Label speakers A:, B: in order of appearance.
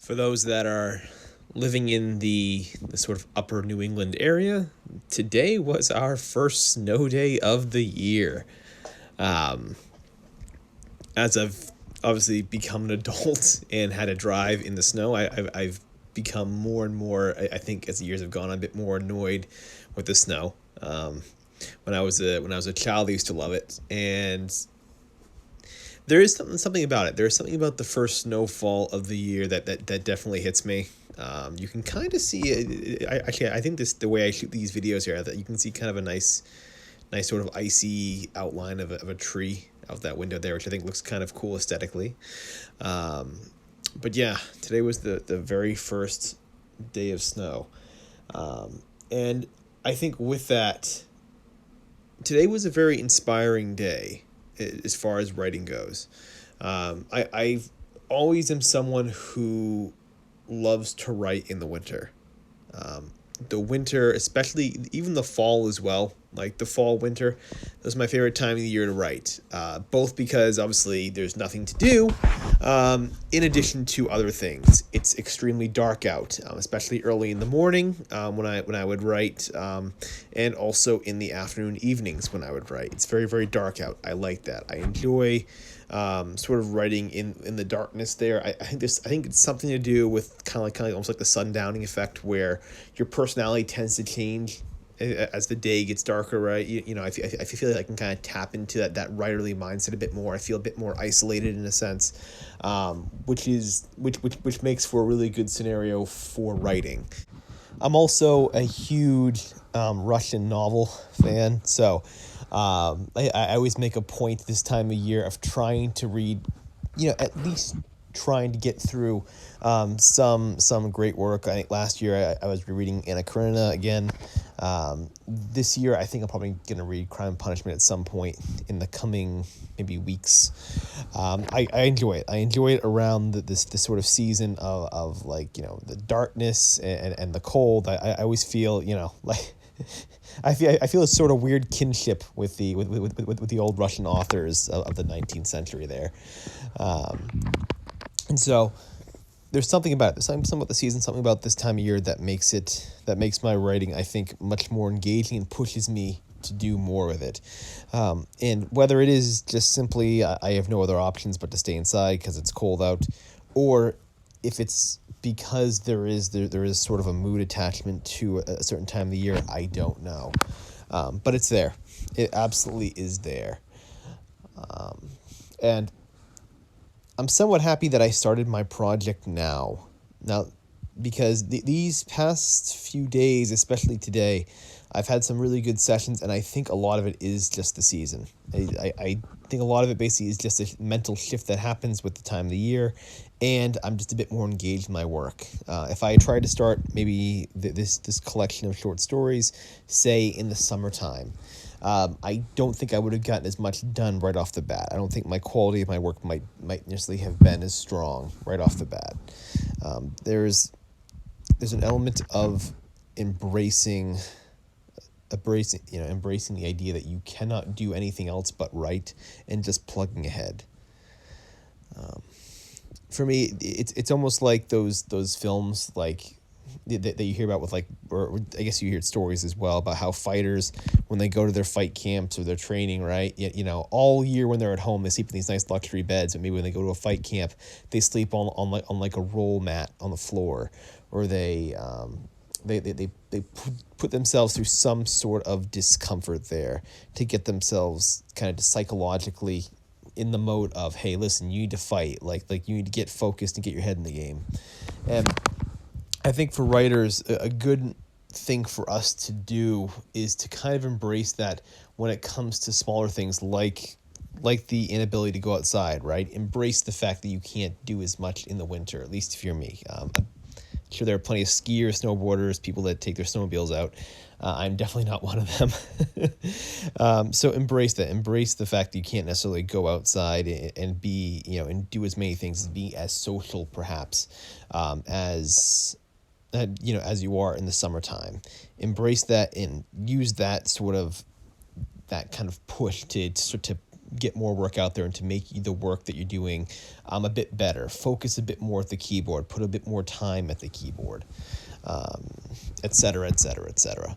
A: For those that are living in the sort of upper New England area, today was our first snow day of the year. Um, as I've obviously become an adult and had to drive in the snow, I've become more and more, I think as the years have gone, a bit more annoyed with the snow. When I was a child, I used to love it, and there is something about it. There's something about the first snowfall of the year that definitely hits me. You can kind of see it. I think this the way I shoot these videos here, that you can see kind of a nice sort of icy outline of a tree out that window there, which I think looks kind of cool aesthetically. But yeah, today was the very first day of snow, and I think with that, today was a very inspiring day as far as writing goes. I always am someone who loves to write in the winter. The winter, especially even the fall as well, like the fall, winter, that's my favorite time of the year to write. Both because obviously there's nothing to do, in addition to other things. It's extremely dark out, especially early in the morning when I would write, and also in the afternoon, evenings when I would write. It's very, very dark out. I like that. I enjoy sort of writing in the darkness there. I think it's something to do with kind of almost like the sundowning effect, where your personality tends to change as the day gets darker, right? I feel like I can kind of tap into that writerly mindset a bit more. I feel a bit more isolated in a sense, which makes for a really good scenario for writing. I'm also a huge Russian novel fan, so I always make a point this time of year of trying to read, at least trying to get through some great work. I think last year I was rereading Anna Karenina again. This year I think I'm probably going to read Crime and Punishment at some point in the coming maybe weeks. I enjoy it. I enjoy it around this sort of season of like, the darkness and the cold. I always feel, like I feel a sort of weird kinship with the old Russian authors of the 19th century there. And so there's something about it. There's something about the season, something about this time of year that makes my writing, I think, much more engaging and pushes me to do more with it. And whether it is just simply I have no other options but to stay inside because it's cold out, or if it's because there is sort of a mood attachment to a certain time of the year, I don't know. But it's there. It absolutely is there. And I'm somewhat happy that I started my project now. Now, because these past few days, especially today, I've had some really good sessions, and I think a lot of it is just the season. I think a lot of it basically is just a mental shift that happens with the time of the year, and I'm just a bit more engaged in my work. If I tried to start maybe this collection of short stories, say in the summertime, I don't think I would have gotten as much done right off the bat. I don't think my quality of my work might necessarily have been as strong right off the bat. There's an element of embracing the idea that you cannot do anything else but write and just plugging ahead. For me, it's almost like those films like that you hear about with or I guess you hear stories as well about how fighters, when they go to their fight camps or their training, right? All year when they're at home, they sleep in these nice luxury beds, and maybe when they go to a fight camp, they sleep on a roll mat on the floor, or they put themselves through some sort of discomfort there to get themselves kind of psychologically in the mode of, hey, listen, you need to fight, like you need to get focused and get your head in the game. And I think for writers, a good thing for us to do is to kind of embrace that when it comes to smaller things like the inability to go outside, right? Embrace the fact that you can't do as much in the winter, at least if you're me. I'm sure there are plenty of skiers, snowboarders, people that take their snowmobiles out. I'm definitely not one of them. So embrace that. Embrace the fact that you can't necessarily go outside and be, and do as many things, as be as social perhaps as you are in the summertime. Embrace that and use that kind of push to get more work out there and to make the work that you're doing a bit better. Focus a bit more at the keyboard, put a bit more time at the keyboard, et cetera, et cetera, et cetera.